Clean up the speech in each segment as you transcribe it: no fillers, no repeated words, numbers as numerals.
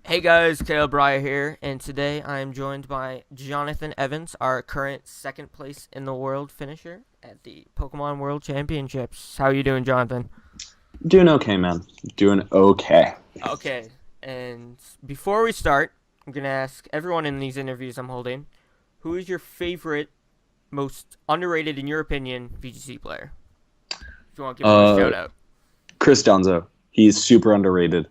Hey guys, Caleb Breyer here, and today I am joined by Jonathan Evans, our current second place in the world finisher at the Pokemon World Championships. How are you doing, Jonathan? Doing okay, man. Doing okay. Okay, and before we start, I'm going to ask everyone in these interviews I'm holding, who is your favorite, most underrated, in your opinion, VGC player? If you want to give them a Uh, shout out. Chris Donzo. He's super underrated.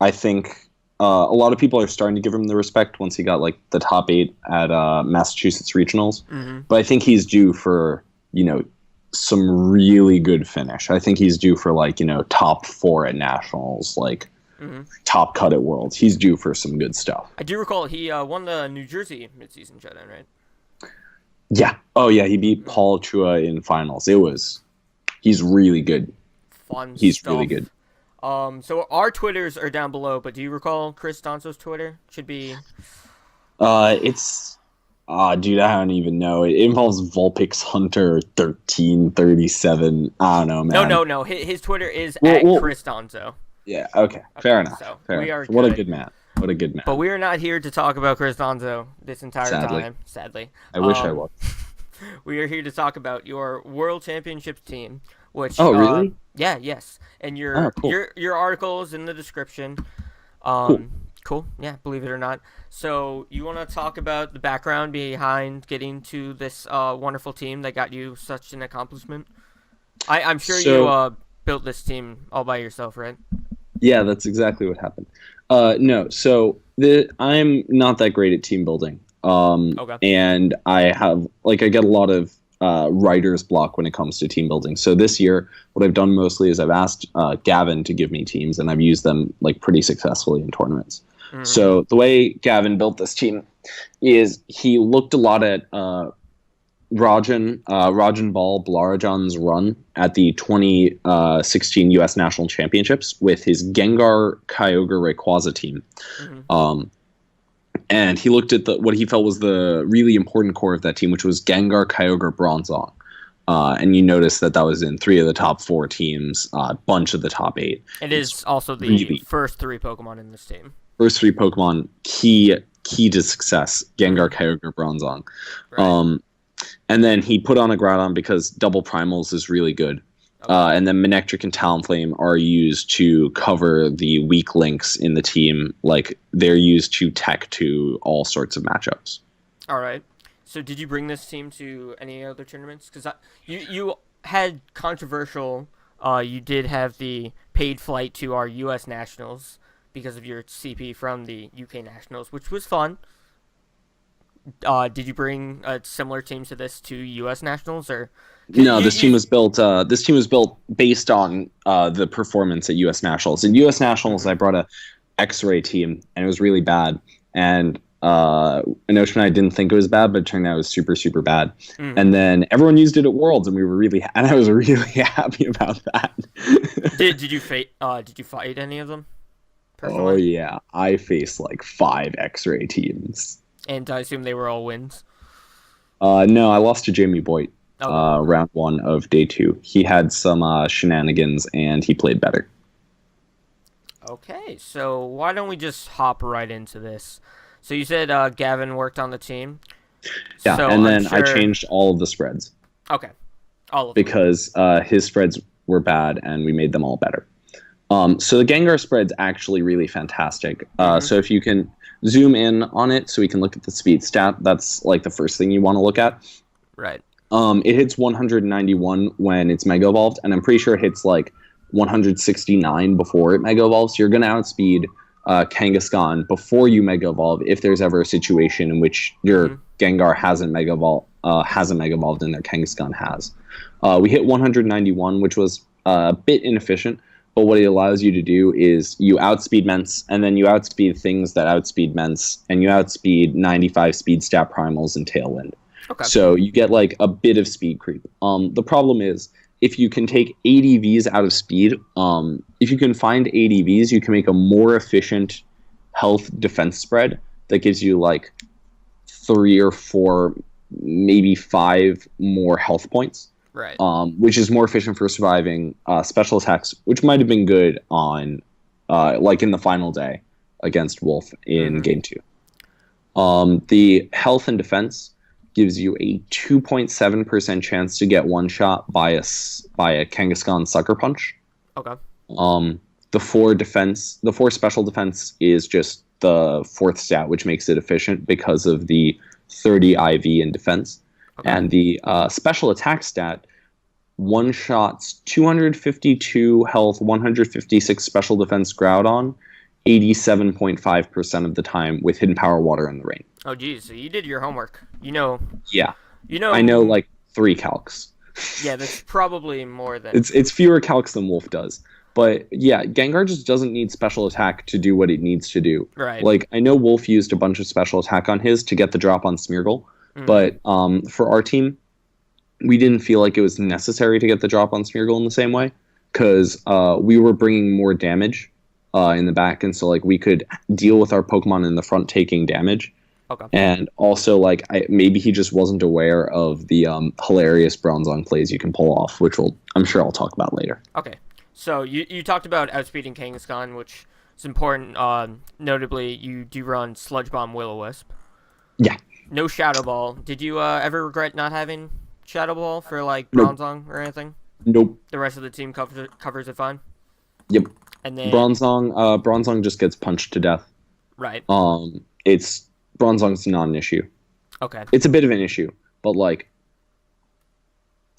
I think a lot of people are starting to give him the respect once he got like the top eight at Massachusetts regionals. Mm-hmm. But I think he's due for some really good finish. I think he's due for top four at nationals, like Mm-hmm. top cut at worlds. He's due for some good stuff. I do recall he won the New Jersey midseason showdown, right? Yeah. Oh yeah, he beat Paul Chua in finals. He's really good. Fun He's stuff. really good. So our Twitters are down below, but do you recall Chris Donso's Twitter? Should be. It's dude, I don't even know. It involves Vulpix Hunter 1337. I don't know, No, man. no, no. His Twitter is Well, at well, Chris Donso. yeah, okay, Okay, fair enough. so Fair we are enough. What a good. good man. What a good But man. we are not here to talk about Chris Donso this entire Sadly, time, sadly. I wish I was. We are here to talk about your World Championships team, which Oh, really? yeah, yes. And Oh, your cool. your article is in the description. Cool. Cool. Yeah, believe it or not. So you want to talk about the background behind getting to this wonderful team that got you such an accomplishment? I'm sure you So, built this team all by yourself, right? yeah, that's exactly what happened. No, so I'm not that great at team building. Okay. And I get a lot of writer's block when it comes to team building. So this year, what I've done mostly is I've asked Gavin to give me teams, and I've used them like pretty successfully in tournaments. Mm-hmm. So the way Gavin built this team is he looked a lot at Rajan Ball Blarajan's run at the 2016 U.S. National Championships with his Gengar Kyogre Rayquaza team. Mm-hmm. And he looked at what he felt was the really important core of that team, which was Gengar, Kyogre, Bronzong. And you notice that was in three of the top four teams, a bunch of the top eight. It is also the really first three Pokemon in this team. First three Pokemon key to success: Gengar, Kyogre, Bronzong. Right. And then he put on a Groudon because double primals is really good. Okay. And then Manectric and Talonflame are used to cover the weak links in the team. Like, they're used to tech to all sorts of matchups. All right. So did you bring this team to any other tournaments? Because you had controversial. You did have the paid flight to our U.S. Nationals because of your CP from the UK Nationals, which was fun. Did you bring a similar team to this to U.S. Nationals or? No, this team was built. This team was built based on the performance at U.S. Nationals. In U.S. Nationals, I brought a X-ray team, and it was really bad. And Anosh and I didn't think it was bad, but it turned out it was super, super bad. Mm. And then everyone used it at Worlds, and and I was really happy about that. Did you fight? Did you fight any of them? Personally? Oh yeah, I faced like 5 X-ray teams. And I assume they were all wins. No, I lost to Jamie Boyd. Okay. Round 1 of day 2. He had some shenanigans, and he played better. Okay, so why don't we just hop right into this? So you said Gavin worked on the team. Yeah, So and I'm then I sure... changed all of the spreads Okay, all of them. because his spreads were bad, and we made them all better. So the Gengar spread's actually really fantastic. So if you can zoom in on it so we can look at the speed stat, that's like the first thing you want to look at. Right. It hits 191 when it's Mega Evolved, and I'm pretty sure it hits like 169 before it Mega Evolves. So you're going to outspeed Kangaskhan before you Mega Evolve if there's ever a situation in which your Gengar hasn't Mega Evolved and their Kangaskhan has. We hit 191, which was a bit inefficient, but what it allows you to do is you outspeed Ments, and then you outspeed things that outspeed Ments, and you outspeed 95 speed stat primals and Tailwind. Okay. So you get like a bit of speed creep. The problem is if you can take ADVs out of speed, if you can find ADVs, you can make a more efficient health defense spread that gives you like 3 or 4, maybe 5 more health points. Right. Which is more efficient for surviving special attacks, which might have been good on like in the final day against Wolf in Game 2. The health and defense gives you a 2.7% chance to get one shot by a Kangaskhan Sucker Punch. Okay. The 4 special defense is just the 4th stat, which makes it efficient because of the 30 IV in defense. Okay. And the special attack stat one-shots 252 health, 156 special defense Groudon, 87.5% of the time with Hidden Power Water in the Rain. Oh, geez. So you did your homework. You know. Yeah. You know. I know like 3 calcs. Yeah, that's probably more than. It's fewer calcs than Wolf does. But yeah, Gengar just doesn't need special attack to do what it needs to do. Right. Like, I know Wolf used a bunch of special attack on his to get the drop on Smeargle, but for our team, we didn't feel like it was necessary to get the drop on Smeargle in the same way, because we were bringing more damage in the back, and so like we could deal with our Pokemon in the front taking damage. Okay. And also, like, maybe he just wasn't aware of the hilarious Bronzong plays you can pull off, which I'm sure I'll talk about later. Okay. So you talked about outspeeding Kangaskhan, which is important. Notably, you do run Sludge Bomb Will-O-Wisp. Yeah. No Shadow Ball. Did you ever regret not having Shadow Ball for like Bronzong or anything? Nope. The rest of the team covers it fine. Yep. And then Bronzong just gets punched to death. Right. Bronzong's not an issue. Okay. It's a bit of an issue, but like,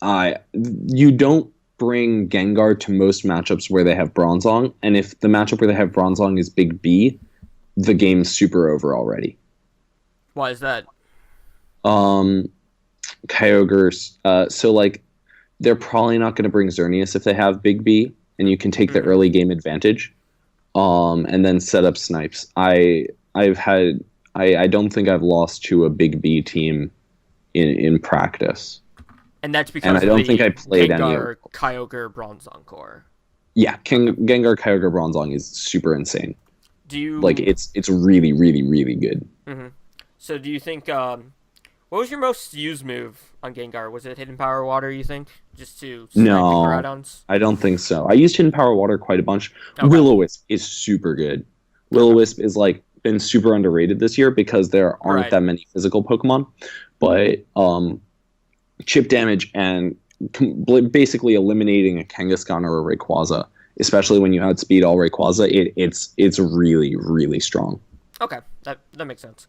you don't bring Gengar to most matchups where they have Bronzong, and if the matchup where they have Bronzong is Big B, the game's super over already. Why is that? Kyogre's, so like, they're probably not going to bring Xerneas if they have Big B, and you can take the early game advantage, and then set up Snipes. I don't think I've lost to a Big B team in practice. And that's because I don't think I played any Gengar, Kyogre, Bronzong core. Yeah, Gengar, Kyogre, Bronzong is super insane. Do you like it's really, really, really good. Mm-hmm. So do you think what was your most used move on Gengar? Was it Hidden Power Water, you think? Just to snipe Groudons? I don't think so. I used Hidden Power Water quite a bunch. Okay. Will-O-Wisp is super good. Will-O-Wisp is like been super underrated this year because there aren't that many physical Pokemon, but chip damage and basically eliminating a Kangaskhan or a Rayquaza, especially when you outspeed all Rayquaza, it's really, really strong. Okay, that makes sense.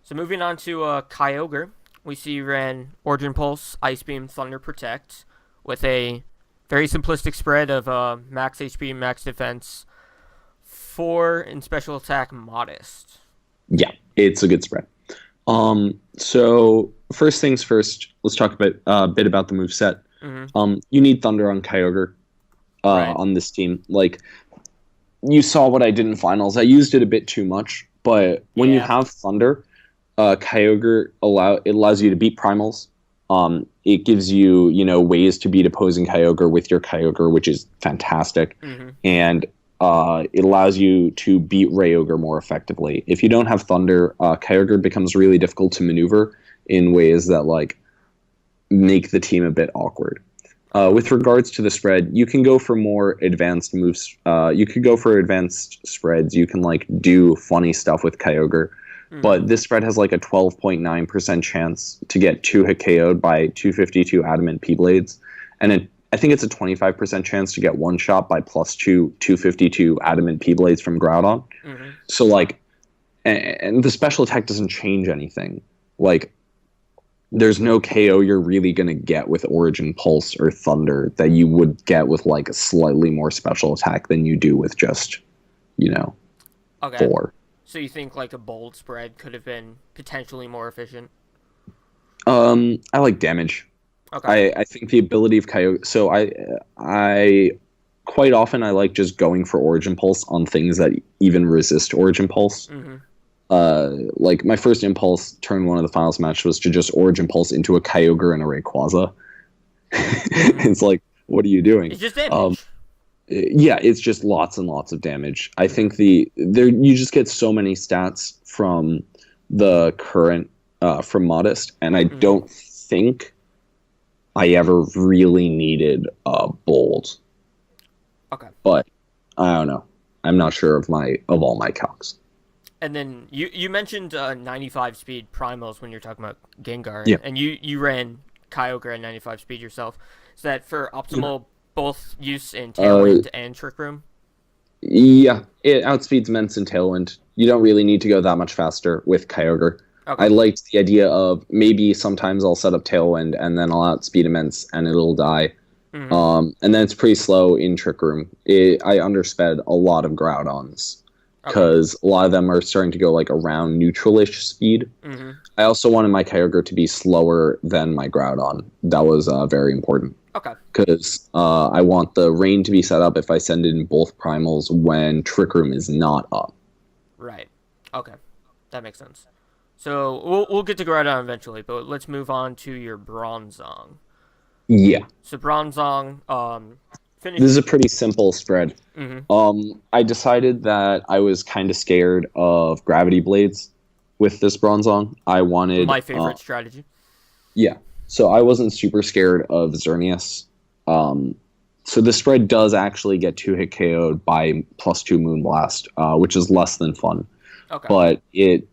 So moving on to Kyogre, we see you ran Origin Pulse, Ice Beam, Thunder Protect with a very simplistic spread of max HP, max defense, 4 in special attack, modest. Yeah, it's a good spread. So first things first, let's talk about a bit about the moveset. Mm-hmm. You need Thunder on Kyogre on this team. Like, you saw what I did in finals. I used it a bit too much, but when you have Thunder, Kyogre allows you to beat primals. It gives you ways to beat opposing Kyogre with your Kyogre, which is fantastic. Mm-hmm. And it allows you to beat Kyogre more effectively. If you don't have Thunder, Kyogre becomes really difficult to maneuver in ways that like make the team a bit awkward. With regards to the spread, you can go for more advanced moves. You could go for advanced spreads. You can like do funny stuff with Kyogre. But this spread has like a 12.9% chance to get 2-hit KO'd by 252 Adamant P-Blades. And I think it's a 25% chance to get one shot by +2 252 Adamant P-Blades from Groudon. Mm-hmm. So like, and the special attack doesn't change anything. Like, there's no KO you're really going to get with Origin Pulse or Thunder that you would get with like a slightly more special attack than you do with just, 4. So you think like a bold spread could have been potentially more efficient? I like damage. Okay. I think the ability of Kyogre. So I quite often I like just going for Origin Pulse on things that even resist Origin Pulse. Mm-hmm. Like my first impulse turn 1 of the finals match was to just Origin Pulse into a Kyogre and a Rayquaza. Mm-hmm. It's like, what are you doing? It's just damage. Yeah, it's just lots and lots of damage. I think you just get so many stats from the current from Modest, and I don't think I ever really needed a bold. Okay. But I don't know. I'm not sure of all my calcs. And then you mentioned 95 speed primals when you're talking about Gengar, Yeah. and you ran Kyogre at 95 speed yourself. Is that for optimal both use in Tailwind and Trick Room? Yeah, it outspeeds Mence and Tailwind. You don't really need to go that much faster with Kyogre. Okay. I liked the idea of maybe sometimes I'll set up Tailwind and then I'll outspeed Immense and it'll die. Mm-hmm. And then it's pretty slow in Trick Room. I undersped a lot of Groudons because a lot of them are starting to go like around neutral-ish speed. Mm-hmm. I also wanted my Kyogre to be slower than my Groudon. That was very important. Okay. Because I want the rain to be set up if I send in both primals when Trick Room is not up. Right. Okay. That makes sense. So we'll get to Groudon eventually, but let's move on to your Bronzong. Yeah. So Bronzong, finished. This is a pretty simple spread. Mm-hmm. I decided that I was kind of scared of Gravity Blades with this Bronzong. I wanted My favorite strategy. Yeah. So I wasn't super scared of Xerneas. So the spread does actually get 2-hit KO'd by +2 Moonblast, which is less than fun. Okay. But it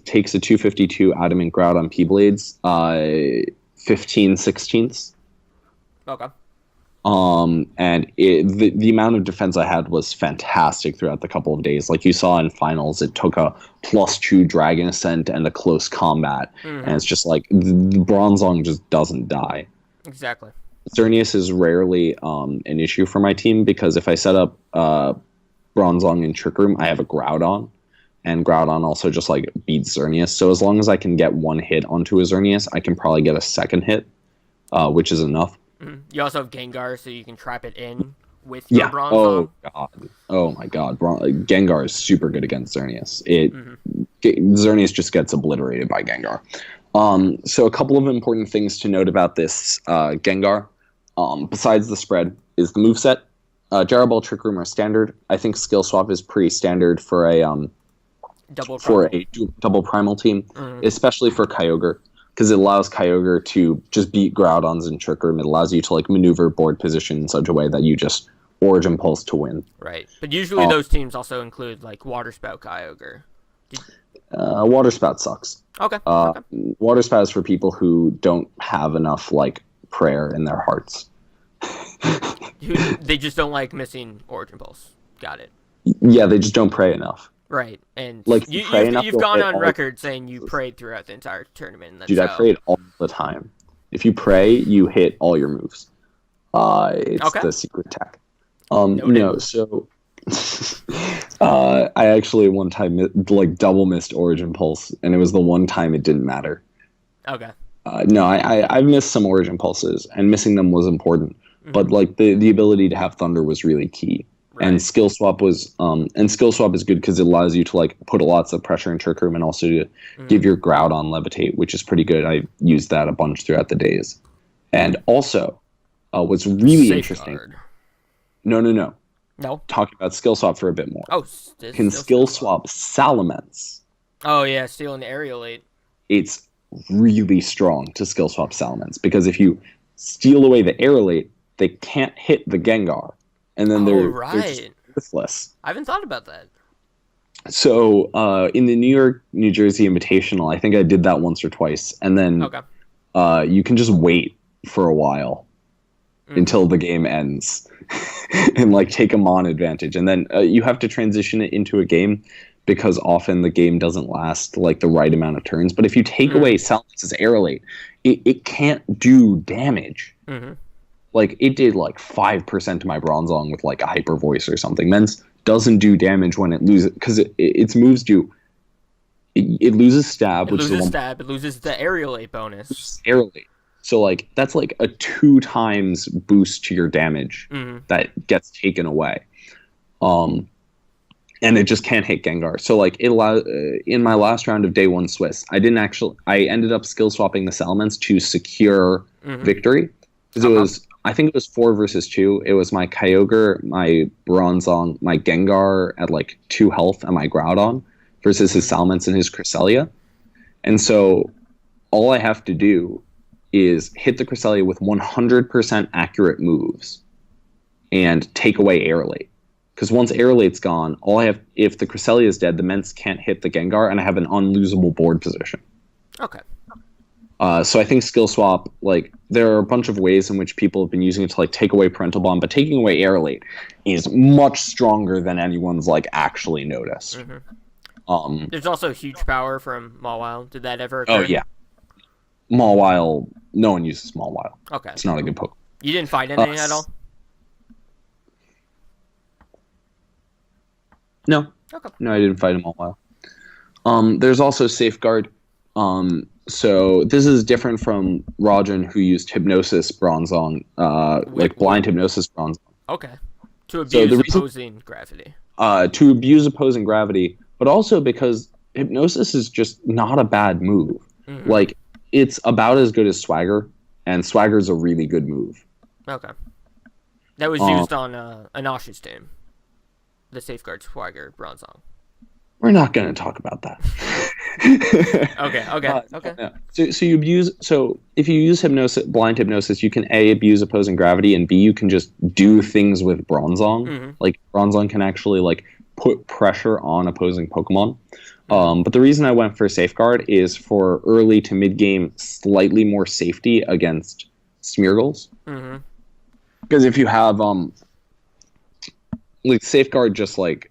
takes a 252 Adamant Groudon P-Blades, 15/16. Okay. And the amount of defense I had was fantastic throughout the couple of days. Like you saw in finals, it took a +2 Dragon Ascent and a close combat. Mm-hmm. And it's just like, the Bronzong just doesn't die. Exactly. Xerneas is rarely an issue for my team because if I set up Bronzong in Trick Room, I have a Groudon. And Groudon also just like beats Xerneas. So as long as I can get one hit onto a Xerneas, I can probably get a second hit, which is enough. Mm-hmm. You also have Gengar, so you can trap it in with your Bronzong. Oh god. Oh my god. Gengar is super good against Xerneas. Xerneas just gets obliterated by Gengar. So a couple of important things to note about this Gengar, besides the spread, is the moveset. Gyro Ball, Trick Room are standard. I think Skill Swap is pretty standard for a double primal team, especially for Kyogre, because it allows Kyogre to just beat Groudons in Trick Room. It allows you to like maneuver board position in such a way that you just Origin Pulse to win. Right, but usually those teams also include like Water Spout Kyogre. Water Spout sucks. Okay. Water Spout is for people who don't have enough like prayer in their hearts. They just don't like missing Origin Pulse. Got it. Yeah, they just don't pray enough. Right, and like you've gone on record saying you prayed throughout the entire tournament. Dude, I prayed all the time. If you pray, you hit all your moves. It's the secret tech. No, so I actually one time like double missed Origin Pulse, and it was the one time it didn't matter. Okay. No, I've missed some Origin Pulses, and missing them was important. Mm-hmm. But like the ability to have Thunder was really key. Right. And Skill Swap is good because it allows you to like put lots of pressure in Trick Room and also to give your Groudon Levitate, which is pretty good. I used that a bunch throughout the days. And also, what's really interesting. No. Talking about Skill Swap for a bit more. Oh, can Skill Swap Salamence? Oh yeah, stealing the Aerialate. It's really strong to Skill Swap Salamence because if you steal away the Aerialate, they can't hit the Gengar. And then they're just worthless. I haven't thought about that. So in the New York, New Jersey Invitational, I think I did that once or twice. And then you can just wait for a while until the game ends and like take a Mon advantage. And then you have to transition it into a game because often the game doesn't last like the right amount of turns. But if you take away Salamance's Aerolate, it can't do damage. Mm-hmm. Like, it did, like, 5% to my Bronzong with, like, a Hyper Voice or something. Mence doesn't do damage when it loses, because its moves do. It loses Stab, which is the one. It loses the Aerialate bonus. Aerialate. So, like, that's, like, a 2 times boost to your damage that gets taken away. And it just can't hit Gengar. So, like, it allowed, in my last round of Day 1 Swiss, I ended up skill swapping the Salamence to secure victory. Because it was. I think it was 4 versus 2. It was my Kyogre, my Bronzong, my Gengar at like 2 health, and my Groudon versus his Salamence and his Cresselia. And so all I have to do is hit the Cresselia with 100% accurate moves and take away Aerolate. Because once Air Late's gone, all I have, if the Cresselia is dead, the Ments can't hit the Gengar, and I have an unlosable board position. Okay. So I think Skill Swap, like, there are a bunch of ways in which people have been using it to, like, take away Parental Bond, but taking away Air Late is much stronger than anyone's, like, actually noticed. There's also huge power from Mawile. Did that ever occur? Oh, yeah. Mawile, no one uses Mawile. Okay. It's not a good Pokemon. You didn't fight anything at all? No. Okay. No, I didn't fight him Mawile. There's also Safeguard. So this is different from Rajan, who used Hypnosis Bronzong, blind Hypnosis Bronzong. Okay. To abuse opposing gravity. To abuse opposing gravity, but also because Hypnosis is just not a bad move. Like, it's about as good as Swagger, and Swagger's a really good move. Okay. That was used on Anash's team. The Safeguard Swagger Bronzong. We're not going to talk about that. Okay. Yeah. So you abuse. So if you use blind hypnosis, you can A, abuse opposing gravity, and B, you can just do things with Bronzong. Like, Bronzong can actually, like, put pressure on opposing Pokemon. But the reason I went for Safeguard is for early to mid game, slightly more safety against Smeargles. Because if you have like, Safeguard just, like,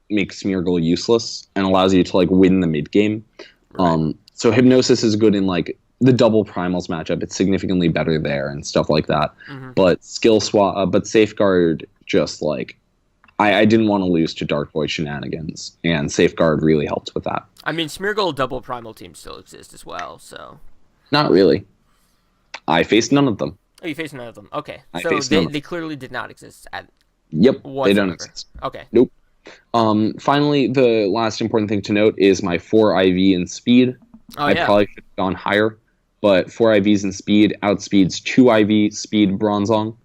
makes Smeargle useless and allows you to, like, win the mid game. Right. So Hypnosis is good in, like, the double primals matchup. It's significantly better there and stuff like that. But but Safeguard just, like, I didn't want to lose to Dark Void shenanigans, and Safeguard really helped with that. I mean, Smeargle double primal teams still exist as well, so. Not really. I faced none of them. Oh, you faced none of them. Okay, so they clearly did not exist at. Yep, whatsoever. They don't exist. Okay. Nope. Finally, the last important thing to note is my 4 IV in speed. I probably should have gone higher, but 4 IVs in speed outspeeds 2 IV speed Bronzong,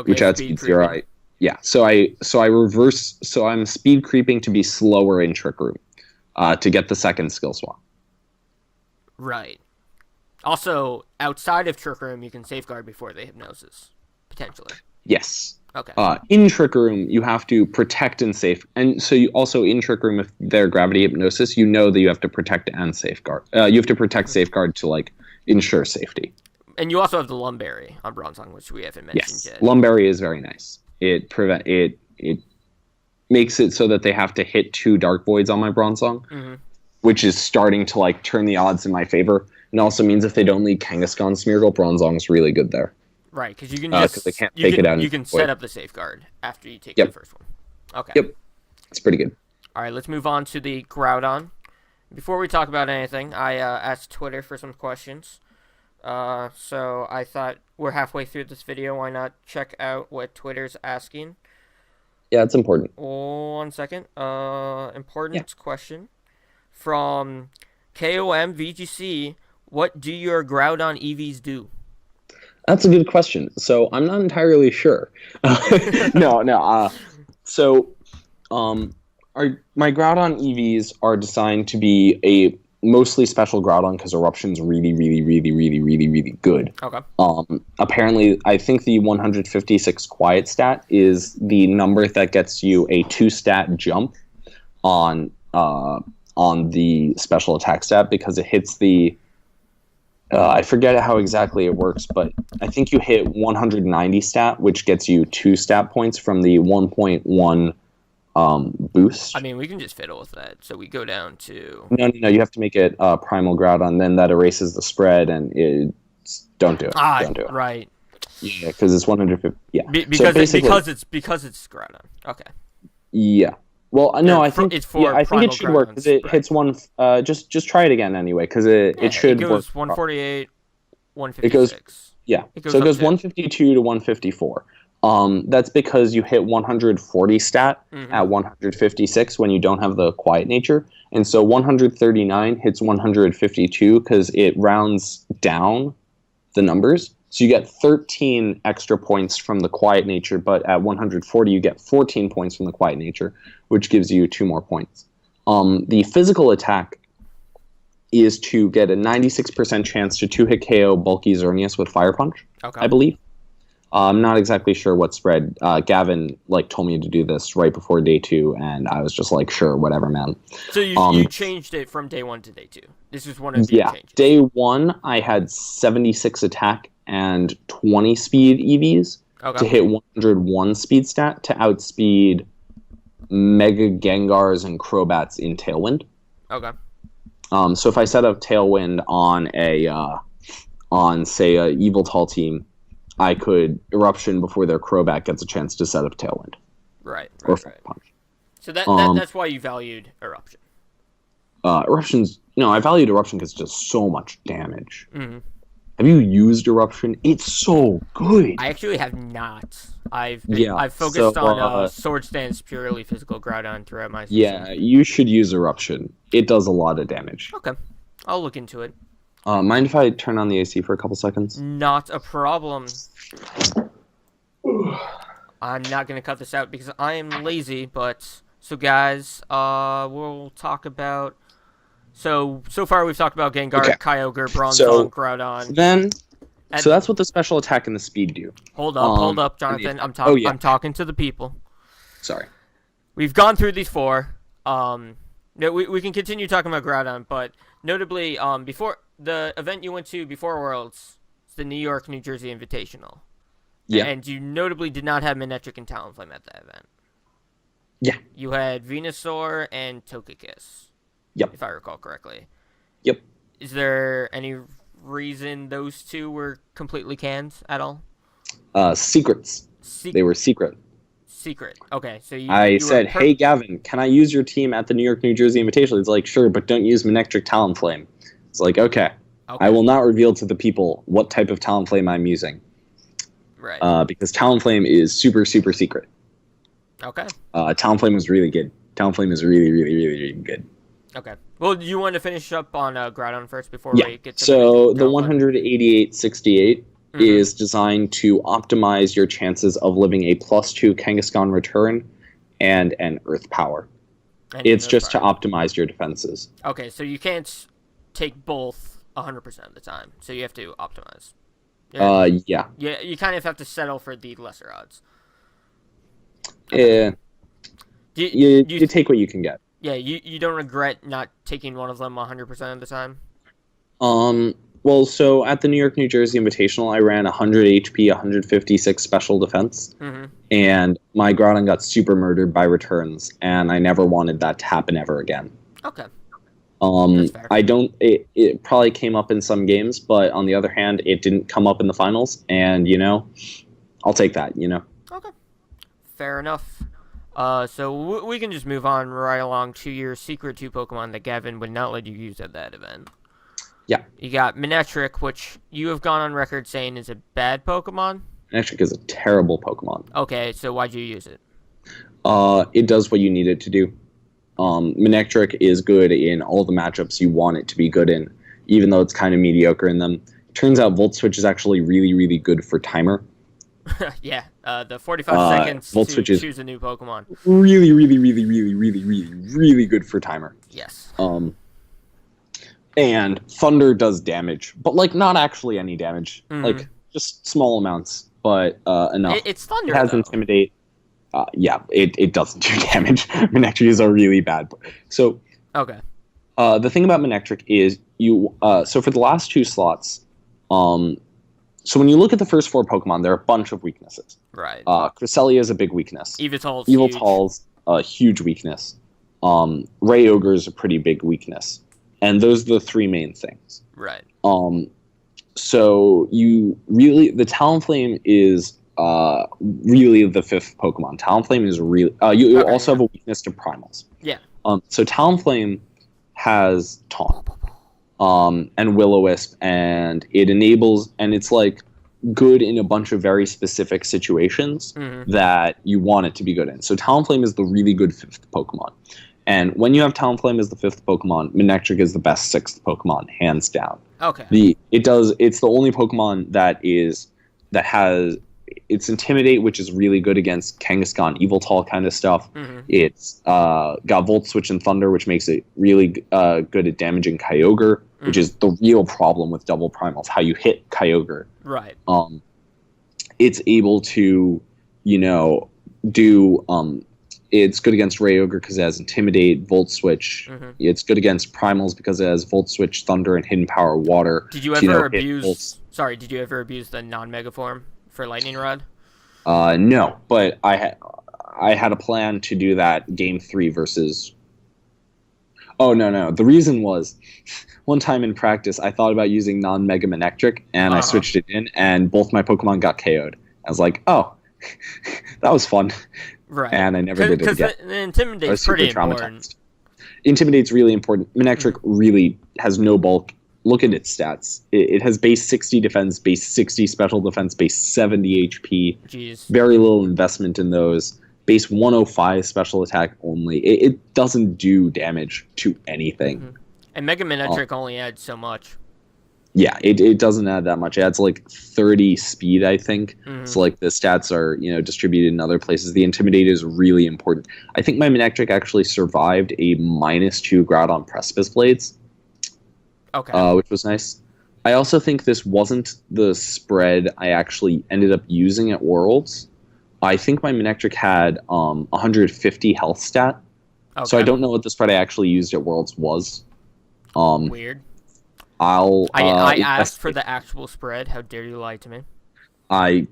which outspeeds 0. Yeah, so I reverse. So I'm speed creeping to be slower in Trick Room, to get the second skill swap. Right. Also, outside of Trick Room, you can Safeguard before the Hypnosis, potentially. Yes. Okay. In Trick Room, you have to protect and safe, and so you also in Trick Room, if they're Gravity Hypnosis, you know that you have to protect and Safeguard. You have to protect Safeguard to, like, ensure safety. And you also have the Lumberry on Bronzong, which we haven't mentioned yet. Lumberry is very nice. It makes it so that they have to hit 2 Dark Voids on my Bronzong, which is starting to, like, turn the odds in my favor. And also means if they don't lead Kangaskhan Smeargle, Bronzong's really good there. Right, because you can just they can't take it out. You can set up the Safeguard after you take the first one. Okay. Yep. It's pretty good. All right, let's move on to the Groudon. Before we talk about anything, I asked Twitter for some questions. So I thought we're halfway through this video. Why not check out what Twitter's asking? Yeah, it's important. 1 second. Important question from KOM VGC. What do your Groudon EVs do? That's a good question. So I'm not entirely sure. No. My Groudon EVs are designed to be a mostly special Groudon because Eruption's really, really, really, really, really, really good. Okay. Apparently, I think the 156 quiet stat is the number that gets you a 2-stat jump on the special attack stat because it hits the. I forget how exactly it works, but I think you hit 190 stat, which gets you 2 stat points from the 1.1 boost. I mean, we can just fiddle with that. So we go down to... No, you have to make it Primal Groudon, then that erases the spread, and don't do it. Don't do it. Right. Yeah, because it's 150. Yeah. Because it's Groudon. Okay. Yeah. Well, no, I think it should work because it hits one. Just try it again anyway, because it should work. It goes 148, 156. It goes 152 to 154. That's because you hit 140 stat at 156 when you don't have the quiet nature, and so 139 hits 152 because it rounds down the numbers. So you get 13 extra points from the quiet nature, but at 140 you get 14 points from the quiet nature, which gives you 2 more points. The physical attack is to get a 96% chance to 2-hit KO bulky Xerneas with Fire Punch, I believe. I'm not exactly sure what spread. Gavin told me to do this right before day 2, and I was just like, sure, whatever, man. So you changed it from day 1 to day 2. This is one of your changes. Day 1 I had 76 attack and 20 speed EVs to hit 101 speed stat to outspeed Mega Gengars and Crobats in Tailwind. Okay. So if I set up Tailwind on say a Evil Tall team, I could Eruption before their Crobat gets a chance to set up Tailwind. Right. Or Punch. So that's why you valued Eruption. Eruption's I valued Eruption because it does so much damage. Mm-hmm. Have you used Eruption? It's so good. I actually have not. I've focused on Sword Stance purely physical Groudon throughout my season. Yeah, you should use Eruption. It does a lot of damage. Okay, I'll look into it. Mind if I turn on the AC for a couple seconds? Not a problem. I'm not going to cut this out because I am lazy, but... So, guys, we'll talk about... So far we've talked about Gengar, Kyogre, Bronzong, Groudon. So that's what the special attack and the speed do. Hold up, Jonathan. I'm talking to the people. Sorry. We've gone through these 4. We can continue talking about Groudon, but notably, before the event you went to before Worlds, it's the New York, New Jersey Invitational. Yeah. And you notably did not have Manectric and Talonflame at that event. Yeah. You had Venusaur and Togekiss. Yep. If I recall correctly. Yep. Is there any reason those 2 were completely canned at all? Secrets. They were secret. Secret. Okay, so I said, hey, Gavin, can I use your team at the New York, New Jersey Invitational? He's like, sure, but don't use Manectric Talonflame. It's like, okay. I will not reveal to the people what type of Talonflame I'm using. Right. Because Talonflame is super, super secret. Okay. Talonflame was really good. Talonflame is really, really, really, really good. Okay. Well, do you want to finish up on Groudon first before we get to the 188-68 is designed to optimize your chances of living a +2 Kangaskhan return and an Earth Power. It's just to optimize your defenses. Okay, so you can't take both 100% of the time, so you have to optimize. Yeah. Yeah, you kind of have to settle for the lesser odds. Yeah. You take what you can get. Yeah, you don't regret not taking one of them 100% of the time? Well, so at the New York, New Jersey Invitational, I ran 100 HP, 156 special defense, and my Groudon got super murdered by returns, and I never wanted that to happen ever again. Okay. That's fair. It probably came up in some games, but on the other hand, it didn't come up in the finals, and, I'll take that, Okay. Fair enough. So we can just move on right along to your secret 2 Pokemon that Gavin would not let you use at that event. Yeah. You got Manectric, which you have gone on record saying is a bad Pokemon. Manectric is a terrible Pokemon. Okay, so why'd you use it? It does what you need it to do. Manectric is good in all the matchups you want it to be good in, even though it's kind of mediocre in them. Turns out Volt Switch is actually really, really good for timer. Yeah, the 45 seconds Volt to Switch is choose a new Pokemon. Really, really, really, really, really, really, really good for timer. Yes. And Thunder does damage, but not actually any damage. Just small amounts, but enough. It's Thunder. It has though. Intimidate. Yeah, it doesn't do damage. Manectric is a really bad. So okay. The thing about Manectric is so for the last 2 slots, so when you look at the first 4 Pokemon, there are a bunch of weaknesses. Right. Cresselia is a big weakness. Evital's a huge weakness. Ray Ogre is a pretty big weakness. And those are the 3 main things. Right. So the Talonflame is really the 5th Pokemon. Talonflame is really... you also have a weakness to primals. Yeah. So Talonflame has Taunt. And Will-O-Wisp, and it enables... And it's good in a bunch of very specific situations that you want it to be good in. So Talonflame is the really good 5th Pokemon. And when you have Talonflame as the 5th Pokemon, Manectric is the best 6th Pokemon, hands down. Okay. It's the only Pokemon that has it's Intimidate, which is really good against Kangaskhan, Yveltal kind of stuff. It's got Volt Switch and Thunder, which makes it really good at damaging Kyogre, which is the real problem with double primals, how you hit Kyogre. Right. it's able to, do it's good against Kyogre because it has Intimidate, Volt Switch. Mm-hmm. It's good against Primals because it has Volt Switch, Thunder, and Hidden Power Water. Did you ever abuse? Sorry, did you ever abuse the non-Mega form for Lightning Rod? No, but I had a plan to do that Game 3 versus. Oh no! The reason was, one time in practice, I thought about using non-Mega Manectric, and I switched it in, and both my Pokemon got KO'd. I was like, oh, that was fun. Right. And I never did it again. Because the Intimidate's pretty important. Intimidate's really important. Manectric really has no bulk. Look at its stats. It has base 60 defense, base 60 special defense, base 70 HP. Jeez. Very little investment in those. Base 105 special attack only. It doesn't do damage to anything. Mm-hmm. And Mega Manectric only adds so much. Yeah, it doesn't add that much. It adds like 30 speed, I think. Mm-hmm. So like the stats are, distributed in other places. The Intimidate is really important. I think my Manectric actually survived a -2 Groudon Precipice Blades. Okay. Which was nice. I also think this wasn't the spread I actually ended up using at Worlds. I think my Manectric had 150 health stat. Okay. So I don't know what the spread I actually used at Worlds was. Weird. I asked for the actual spread. How dare you lie to me? I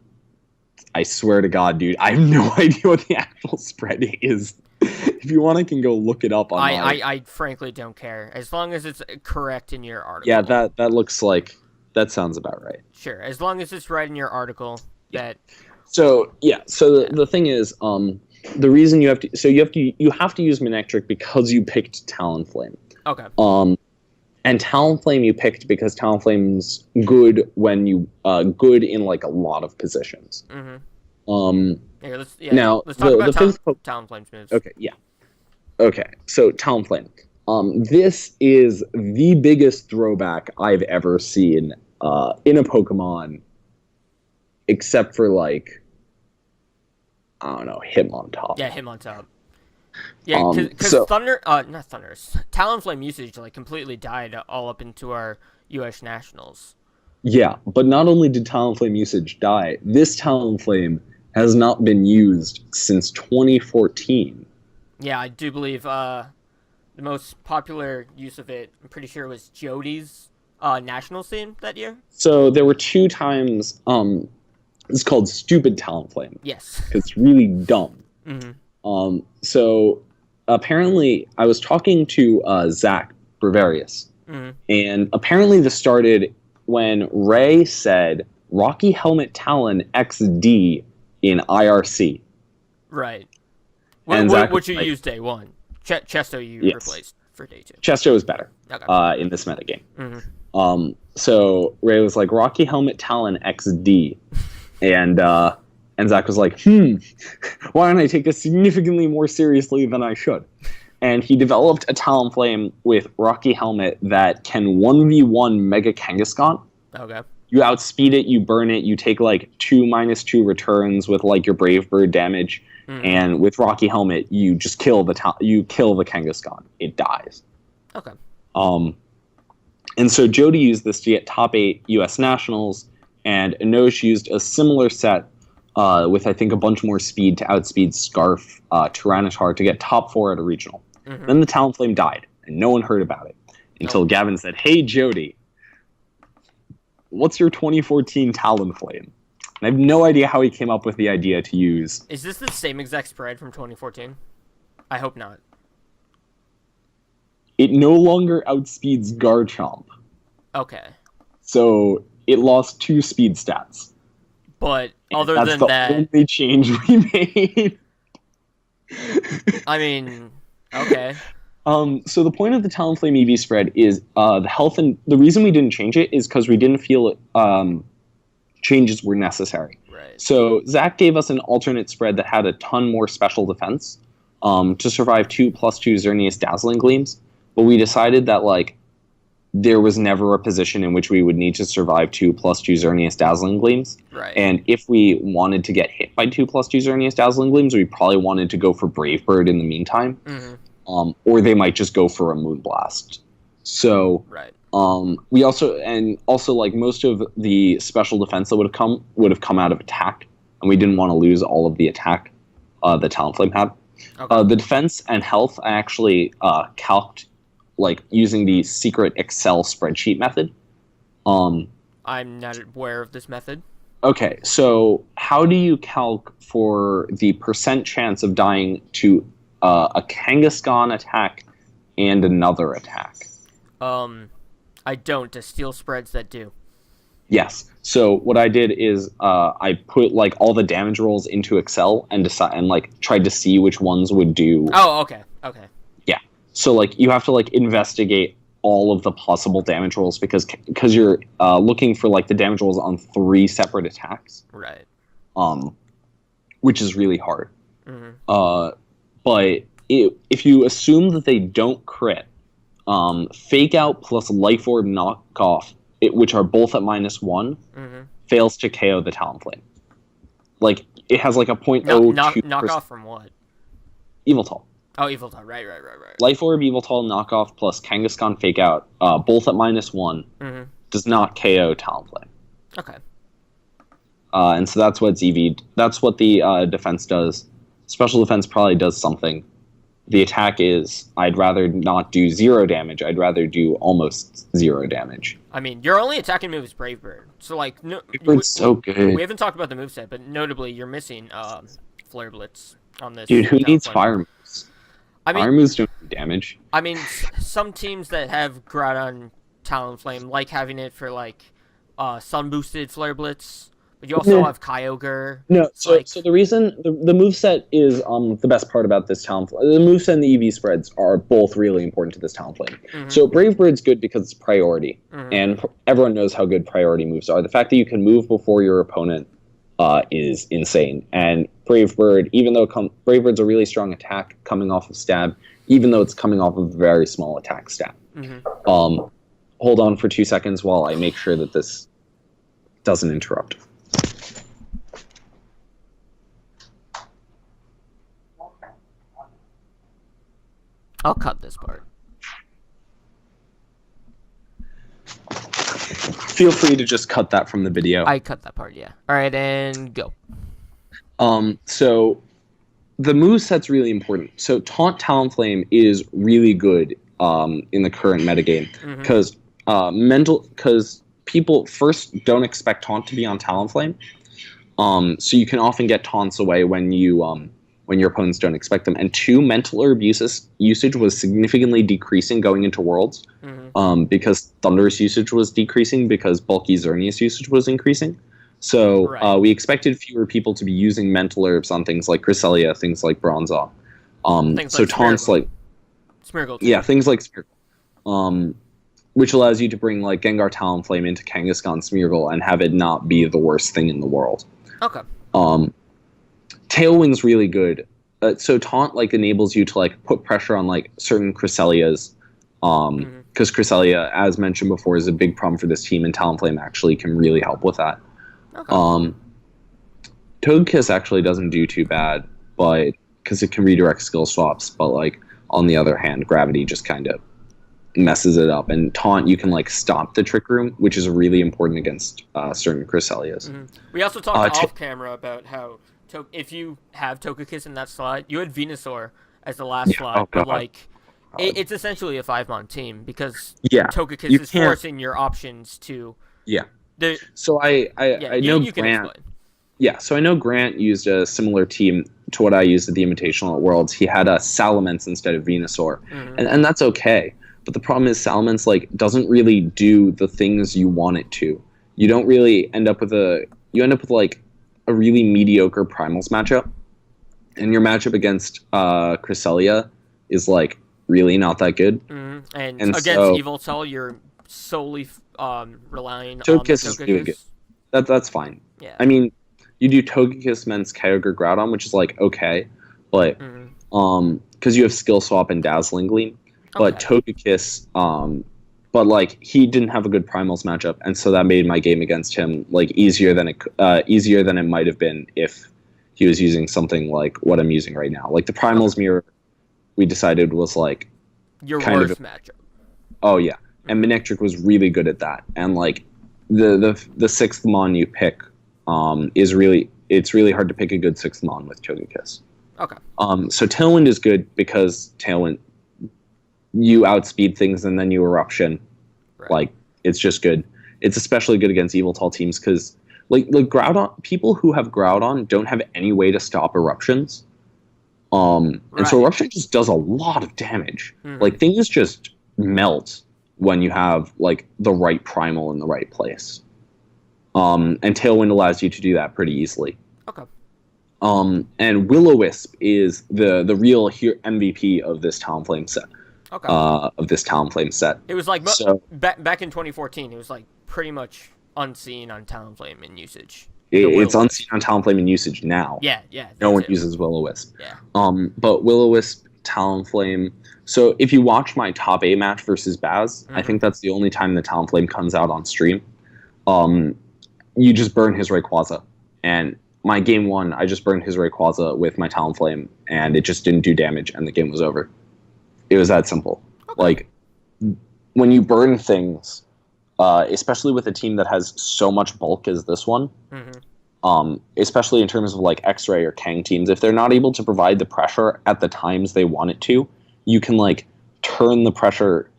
swear to God, dude, I have no idea what the actual spread is. If you want, I can go look it up online. I frankly don't care. As long as it's correct in your article. Yeah, that looks like... That sounds about right. Sure. As long as it's right in your article, that... So the thing is, the reason you have to use Manectric because you picked Talonflame. Okay. And Talonflame you picked because Talonflame's good when you good in like a lot of positions. Mm-hmm. Let's talk about Talonflame's moves. Okay, yeah. Okay, so Talonflame. This is the biggest throwback I've ever seen in a Pokemon, except for like, I don't know, Hitmontop. Yeah, Hitmontop. Yeah, because Talonflame usage like completely died all up into our U.S. Nationals. Yeah, but not only did Talonflame usage die, this Talonflame has not been used since 2014. Yeah, I do believe the most popular use of it, I'm pretty sure, was Jody's Nationals team that year. So there were 2 times. It's called Stupid Talonflame. Yes. It's really dumb. Mm-hmm. So apparently I was talking to Zach Brevarius, and apparently this started when Ray said Rocky Helmet Talon XD in IRC. Right. Which you used day 1. Chesto you replaced for day 2. Chesto is better in this metagame. Mm-hmm. So Ray was like, Rocky Helmet Talon XD. And Zach was like, why don't I take this significantly more seriously than I should? And he developed a Talonflame with Rocky Helmet that can 1v1 Mega Kangaskhan. Okay. You outspeed it, you burn it, you take like 2 -2 returns with like your Brave Bird damage, and with Rocky Helmet, you just kill the Kangaskhan. It dies. Okay. And so Jody used this to get top 8 U.S. Nationals, and Inosh used a similar set with, I think, a bunch more speed to outspeed Scarf Tyranitar to get top 4 at a regional. Mm-hmm. Then the Talonflame died, and no one heard about it until Gavin said, hey, Jody, what's your 2014 Talonflame? And I have no idea how he came up with the idea to use... Is this the same exact spread from 2014? I hope not. It no longer outspeeds Garchomp. Okay. So it lost 2 speed stats. But other than that... That's the only change we made. I mean, okay. So the point of the Talonflame EV spread is the health, and the reason we didn't change it is because we didn't feel changes were necessary. Right. So Zach gave us an alternate spread that had a ton more special defense to survive 2+2 Xerneas Dazzling Gleams, but we decided that like there was never a position in which we would need to survive 2+2 Xerneas Dazzling Gleams. Right. And if we wanted to get hit by 2+2 Xerneas Dazzling Gleams, we probably wanted to go for Brave Bird in the meantime. Mm-hmm. Or they might just go for a Moonblast. So, right. We also like most of the special defense that would have come out of attack, and we didn't want to lose all of the attack that Talonflame had. Okay. The defense and health I actually calced like using the secret Excel spreadsheet method. I'm not aware of this method. Okay, so how do you calc for the percent chance of dying to a Kangaskhan attack and another attack? I don't. To steel spreads that do. Yes. So what I did is I put like all the damage rolls into Excel and like tried to see which ones would do. Oh, okay. Okay. Yeah. So like you have to like investigate all of the possible damage rolls because you're looking for like the damage rolls on 3 separate attacks. Right. Which is really hard. Mm-hmm. But if you assume that they don't crit, Fake Out plus Life Orb Knockoff, which are both at -1, fails to KO the Talonflame. Like it has like a 0.02%. Knock off from what? Yveltal. Oh, Yveltal. Right. Life Orb, Yveltal, Knockoff plus Kangaskhan Fake Out, both at -1, does not KO Talonflame. Okay. And so that's what that's what the defense does. Special defense probably does something. The attack is, I'd rather not do 0 damage. I'd rather do almost 0 damage. I mean, your only attacking move is Brave Bird. So, like, no, Brave Bird's so good. We haven't talked about the moveset, but notably, you're missing Flare Blitz on this. Dude, who needs fire moves? I mean, fire moves don't do damage. I mean, some teams that have Groudon Talonflame like having it for, like, sun boosted Flare Blitz. But you also have Kyogre. No, so the reason the moveset is the best part about this Talonflame. The moveset and the EV spreads are both really important to this Talonflame. So Brave Bird's good because it's priority, and everyone knows how good priority moves are. The fact that you can move before your opponent is insane. And Brave Bird, even though Brave Bird's a really strong attack coming off of stab, even though it's coming off of a very small attack stat. Hold on for 2 seconds while I make sure that this doesn't interrupt. I'll cut this part. Feel free to just cut that from the video. I cut that part, yeah. All right, and go. So the moveset's really important. So Taunt Talonflame is really good in the current metagame because people first don't expect Taunt to be on Talonflame. So you can often get taunts away when your opponents don't expect them. And 2, Mental Herb usage was significantly decreasing going into Worlds because Thunderous usage was decreasing because Bulky Xerneas usage was increasing. So we expected fewer people to be using Mental Herbs on things like Cresselia, things like Bronzong. So taunts like Smeargle. Yeah, things like Smeargle. Which allows you to bring like Gengar Talonflame into Kangaskhan Smeargle and have it not be the worst thing in the world. Okay. Tailwind's really good. So Taunt like enables you to like put pressure on like certain Cresselias, because Cresselia, as mentioned before, is a big problem for this team, and Talonflame actually can really help with that. Okay. Togekiss actually doesn't do too bad, but because it can redirect skill swaps, but like on the other hand, Gravity just kind of messes it up. And Taunt, you can like stop the Trick Room, which is really important against certain Cresselias. We also talked off camera about how if you have Togekiss in that slot, you had Venusaur as the last slot, but like it's essentially a 5-mon team because Togekiss is forcing your options to. Yeah. So I know Grant. Yeah, so I know Grant used a similar team to what I used at the Invitational at Worlds. He had a Salamence instead of Venusaur, and that's okay. But the problem is Salamence like doesn't really do the things you want it to. You don't really end up with like a really mediocre Primals matchup, and your matchup against Cresselia is like really not that good. And against Yveltal, you're solely relying on Togekiss. Is really good. That's fine. Yeah. I mean, you do Togekiss, Mence, Kyogre, Groudon, which is like okay, but because you have Skill Swap and Dazzling Gleam, but Togekiss, but like he didn't have a good Primals matchup, and so that made my game against him like easier than it might have been if he was using something like what I'm using right now. Like the Primals Mirror, we decided was like your worst matchup. Oh yeah, and Manectric was really good at that. And like the sixth Mon you pick is really hard to pick a good sixth Mon with Togekiss. Okay. So Tailwind is good because Tailwind, you outspeed things and then you Eruption. Right. Like, it's just good. It's especially good against Yveltal teams because like Groudon, people who have Groudon don't have any way to stop Eruptions. And so Eruption just does a lot of damage. Like, things just melt when you have like the right Primal in the right place. And Tailwind allows you to do that pretty easily. Okay. And Will-O-Wisp is the real MVP of this Talonflame set. Okay. It was like back in 2014. It was like pretty much unseen on Talonflame in usage. It's unseen on Talonflame in usage now. Yeah. No one uses Will-O-Wisp. Yeah. But Will-O-Wisp, Talonflame. So if you watch my top 8 match versus Baz, I think that's the only time the Talonflame comes out on stream. You just burn his Rayquaza. And my game 1, I just burned his Rayquaza with my Talonflame, and it just didn't do damage, and the game was over. It was that simple. Okay. Like, when you burn things, especially with a team that has so much bulk as this one, especially in terms of like X-Ray or Kang teams, if they're not able to provide the pressure at the times they want it to, you can like turn the pressure,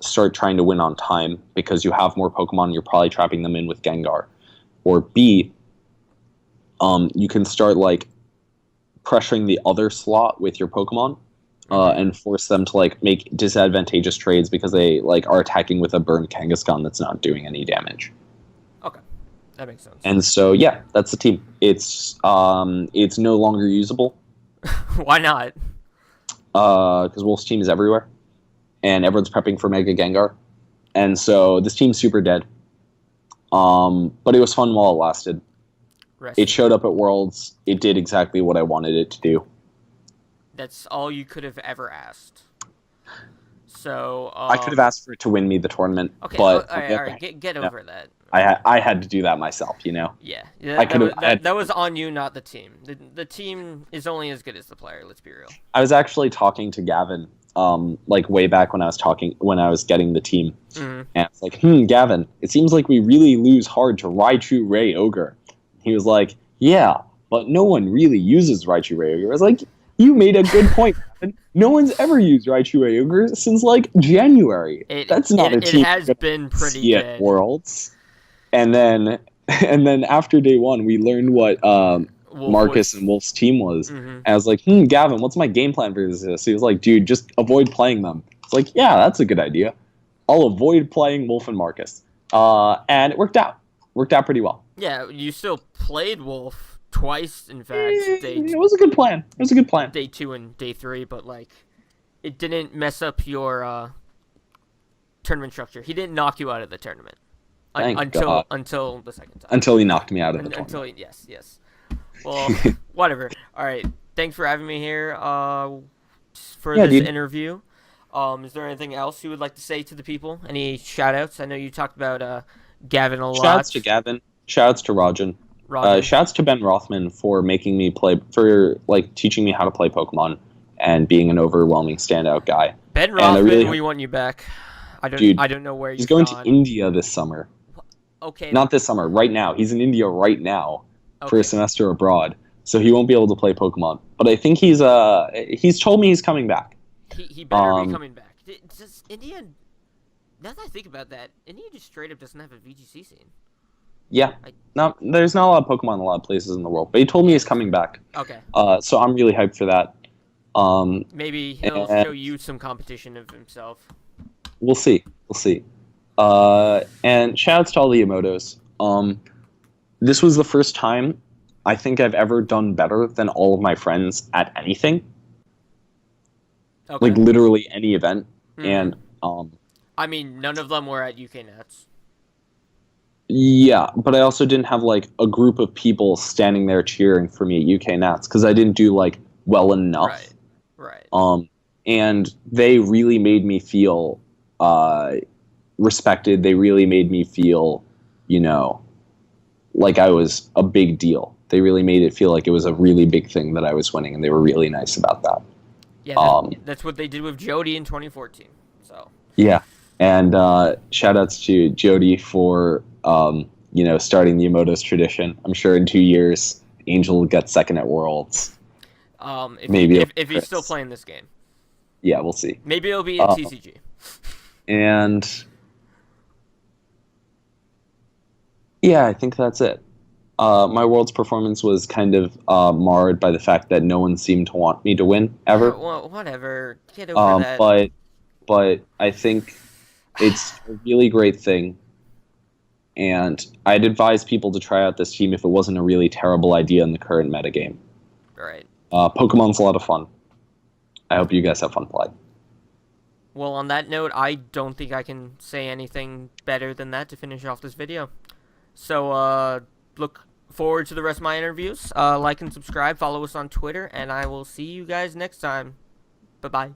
start trying to win on time because you have more Pokemon, you're probably trapping them in with Gengar. Or B, you can start like pressuring the other slot with your Pokemon and force them to like make disadvantageous trades because they like are attacking with a burned Kangaskhan that's not doing any damage. Okay, that makes sense. And so yeah, that's the team. It's no longer usable. Why not? Because Wolf's team is everywhere, and everyone's prepping for Mega Gengar, and so this team's super dead. But it was fun while it lasted. It showed up at Worlds. It did exactly what I wanted it to do. That's all you could have ever asked. So I could have asked for it to win me the tournament. Okay, but all right, get over that. I had to do that myself, you know. Yeah, that was on you, not the team. The team is only as good as the player. Let's be real. I was actually talking to Gavin, like way back when I was getting the team, and it's like, Gavin, it seems like we really lose hard to Raichu, Ray, Ogre. He was like, yeah, but no one really uses Raichu, Ray, Ogre. I was like, you made a good point. No one's ever used Raichu, Ray, Ogre since like January. That's not a team. It has been pretty good. At Worlds. And then after day 1, we learned what Marcus and Wolf's team was. And I was like, Gavin, what's my game plan for this? He was like, dude, just avoid playing them. It's like, yeah, that's a good idea. I'll avoid playing Wolf and Marcus. And it worked out. Worked out pretty well. Yeah, you still played Wolf twice, in fact. It was a good plan. Day 2 and day 3, but like, it didn't mess up your tournament structure. He didn't knock you out of the tournament. Until the second time. Until he knocked me out of the tournament. Yes. Well, whatever. All right. Thanks for having me here for this interview. Is there anything else you would like to say to the people? Any shout-outs? I know you talked about Gavin a lot. Shout-outs to Gavin. Shout-outs to Rajan. Shout-outs to Ben Rothman for making me teaching me how to play Pokemon and being an overwhelming standout guy. Ben Rothman, we want you back. I don't know where he's going to India this summer. Okay. Not this summer, right now. He's in India right now for a semester abroad, so he won't be able to play Pokemon. But I think he's told me he's coming back. He better be coming back. Does India, now that I think about that, India just straight up doesn't have a VGC scene. Yeah. There's not a lot of Pokemon in a lot of places in the world, but he told me he's coming back. Okay. So I'm really hyped for that. Maybe he'll show you some competition of himself. We'll see. And shoutouts to all the Emotos. This was the first time I think I've ever done better than all of my friends at anything. Okay. Like literally any event. And I mean, none of them were at UK Nats. Yeah, but I also didn't have like a group of people standing there cheering for me at UK Nats because I didn't do like well enough. Right. And they really made me feel respected. They really made me feel, like I was a big deal. They really made it feel like it was a really big thing that I was winning, and they were really nice about that. Yeah, that's what they did with Jody in 2014. So yeah, And shout outs to Jody for starting the Emotos tradition. I'm sure in 2 years, Angel will get second at Worlds. If he's still playing this game. Yeah, we'll see. Maybe it'll be in TCG. And yeah, I think that's it. My Worlds performance was kind of marred by the fact that no one seemed to want me to win ever. Well, whatever. Get over that. But I think it's a really great thing. And I'd advise people to try out this team if it wasn't a really terrible idea in the current metagame. Right. Pokemon's a lot of fun. I hope you guys have fun playing. Well, on that note, I don't think I can say anything better than that to finish off this video. So, look forward to the rest of my interviews. Like and subscribe, follow us on Twitter, and I will see you guys next time. Bye-bye.